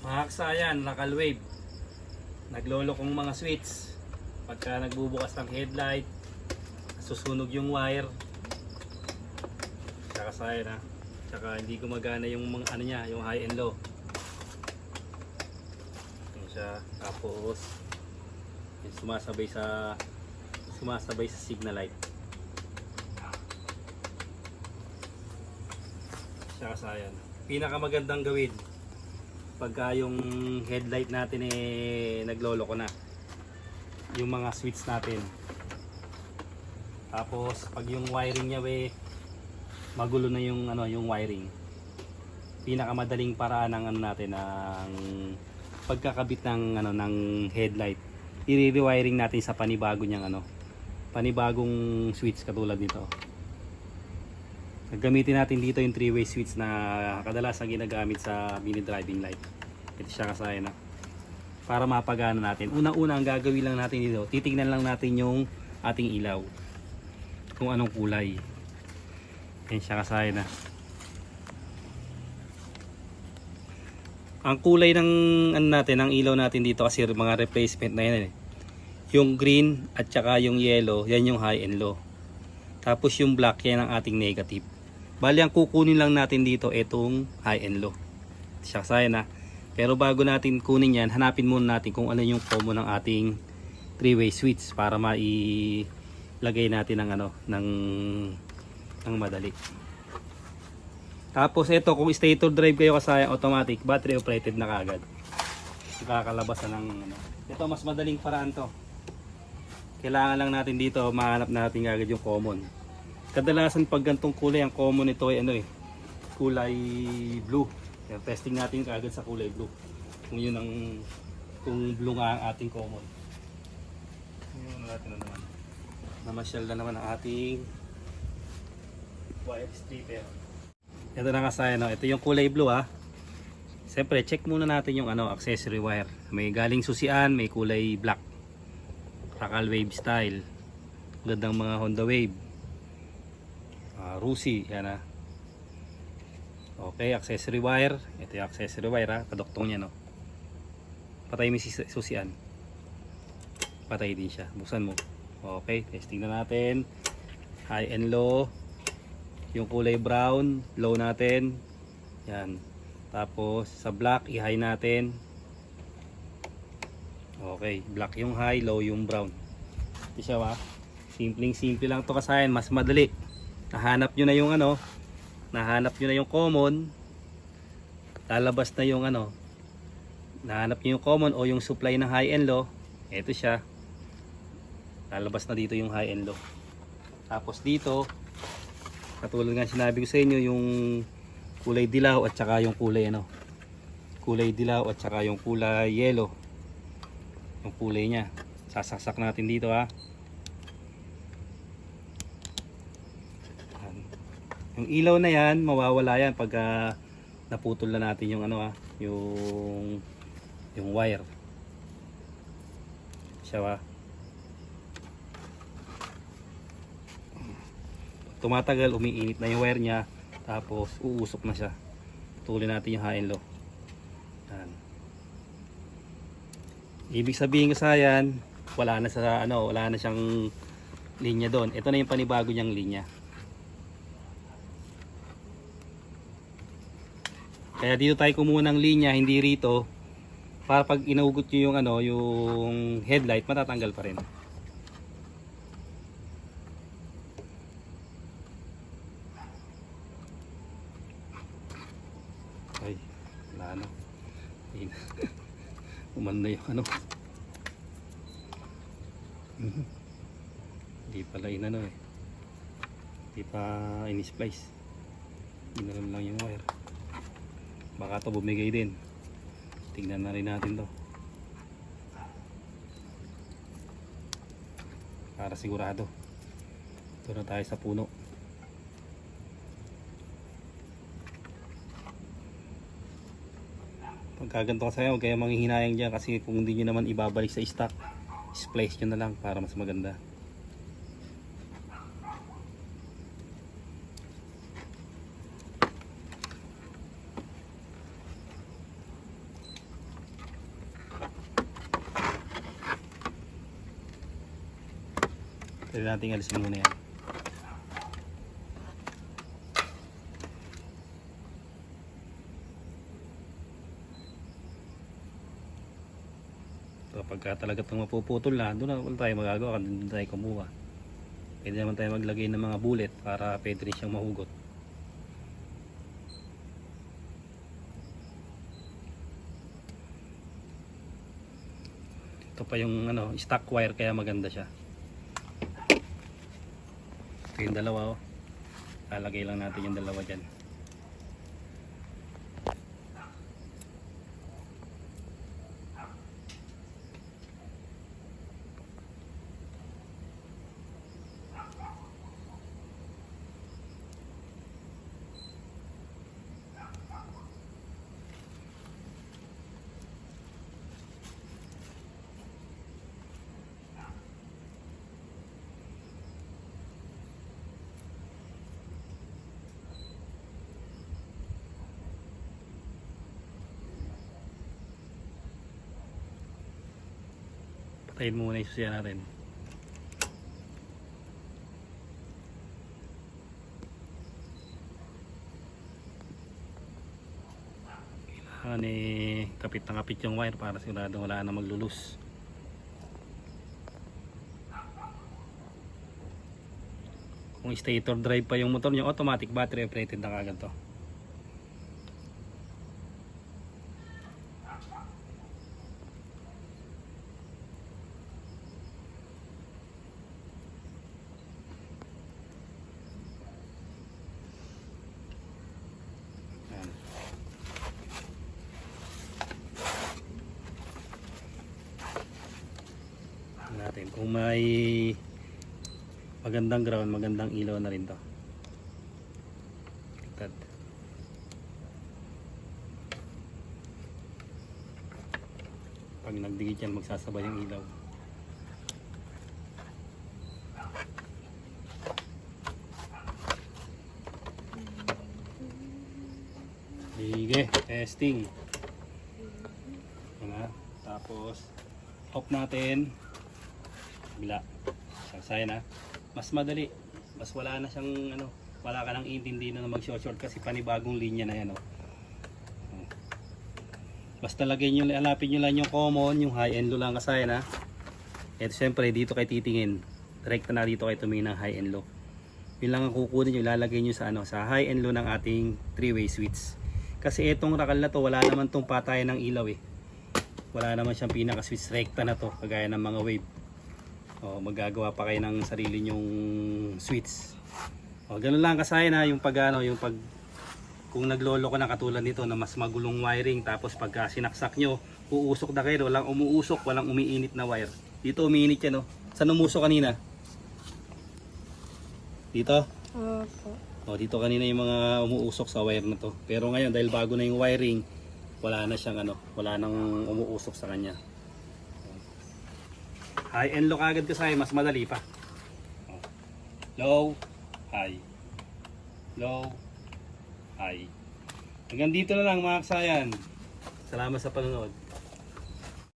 Mga kasayan, local wave. Naglolo kong mga switch. Pagka nagbubukas ng headlight, susunog yung wire. Tsaka kasayan ha. Tsaka hindi gumagana yung mga ano niya, yung high and low. Yan siya. Tapos yung sumasabay sa signal light. Tsaka kasayan. Pinakamagandang gawin pagka yung headlight natin naglolo ko na yung mga switch natin, tapos pag yung wiring niya magulo na yung yung wiring, pinakamadaling paraan ng natin ng pagkakabit ng ng headlight, i-rewiring natin sa panibago niyang panibagong switch katulad nito. Gagamitin natin dito yung 3-way switch na kadalasan ginagamit sa mini driving light. Ito siya kasayan para mapagana natin. Unang-una ang gagawin lang natin dito, titignan lang natin yung ating ilaw. Kung anong kulay. Yan siya kasayan Ang kulay ng ng ilaw natin dito kasi mga replacement na yan Yung green at saka yung yellow, yan yung high and low. Tapos yung black, yan ang ating negative. Bali ang kukunin lang natin dito itong high and low. Siya kasayan Pero bago natin kunin yan, hanapin muna natin kung ano yung common ng ating 3-way switch para mailagay natin ng madali. Tapos ito, kung stator drive kayo kasayan, automatic, battery operated na kagad. Kakalabasan ng Ito mas madaling paraan to. Kailangan lang natin dito, mahanap natin agad yung common. Kadalasan pag gantong kulay, ang common ito ay kulay blue. Yan, testing natin agad sa kulay blue. Kung blue nga ang ating common. Ngayon natin naman. Namasyal na naman ang ating wire stripper. Ito na kasayan, ito yung kulay blue Siyempre, check muna natin yung accessory wire. May galing susian, may kulay black. Local wave style. Gandang mga Honda Wave. Rusi, yan Okay, accessory wire. Ito yung accessory wire Padoktong niya Patay mo si susian. Patay din siya. Buksan mo. Okay, testing na natin. High and low. Yung kulay brown, low natin. Yan. Tapos sa black, i-high natin. Okay, black yung high, low yung brown. Ito siya simple lang to kasayan, mas madali. Nahanap nyo na yung nahanap nyo na yung common. Lalabas na yung nahanap nyo yung common o yung supply ng high and low. Ito siya. Lalabas na dito yung high and low. Tapos dito, katulad nga sinabi ko sa inyo, yung kulay dilaw at saka yung kulay kulay dilaw at saka yung kulay yellow. Yung kulay niya. Sasaksak natin dito Yung ilaw na yan, mawawala yan pag naputol na natin yung yung wire. Siya tumatagal, umiinit na yung wire niya, tapos uusok na siya. Tuloy natin yung high and low. Yan. Ibig sabihin kasayan, wala na siyang linya doon. Ito na yung panibago niyang linya. Kaya dito tayo kumuha ng linya, hindi rito, para pag inugot niyo yung yung headlight, matatanggal pa rin. Ay, wala uman na yung hindi pala hindi pa in-splice, ginanon lang yung wire. Baka ito bumigay din. Tingnan na rin natin to para sigurado. Ito na tayo sa puno. Pagkaganto kasi huwag kayo manghihinayang dyan, kasi kung hindi nyo naman ibabalik sa stock, splice nyo na lang para mas maganda. Pwede natin alisin muna yan. So pagka talaga itong mapuputol na, doon na wala tayo magagawa, doon tayo kumuha. Pwede naman tayo maglagay ng mga bullet para pwede rin siyang mahugot. Ito pa yung stock wire kaya maganda siya. Ito yung dalawa oh. Lalagay lang natin yung dalawa dyan. Patayin muna yung susiyan natin. Kailangan kapit na kapit yung wire para sigurado wala na maglulus. Kung stator drive pa yung motor nyo, automatic battery operated na kagad to. Natin kung may magandang ground, magandang ilaw na rin to. Tigtad. Pag nagdikit yan, magsasabay yung ilaw. Sige, testing. Yan, tapos off natin. Bila. Sasayan na. Mas madali. Mas wala na siyang wala ka nang intindi na mag-short kasi panibagong linya na yan Basta lagay nyo, hanapin nyo lang yung common, yung high and low lang kasayan ha. At syempre dito kayo titingin. Direkta na dito kayo tumingin ng high and low. Yun lang ang kukunin nyo, ilalagay nyo sa sa high and low ng ating 3-way switch. Kasi itong rakal na to, wala naman tong patayan ng ilaw Wala naman siyang pinaka-switch, rekta na to, kagaya ng mga wave. Magagawa pa kayo ng sarili nyong switch. Ganun lang kasayan yung pag kung naglolo ko na katulad nito na mas magulong wiring, tapos pagka sinaksak nyo, uusok na kayo, walang umuusok, walang umiinit na wire. Dito umiinit yan Saan umusok kanina? Dito? Opo. Dito kanina yung mga umuusok sa wire na to. Pero ngayon dahil bago na yung wiring, wala na siyang wala nang umuusok sa kanya. High and low agad kasi mas madali pa. Low, high. Low, high. Hanggang dito na lang mga kasayan. Salamat sa panonood.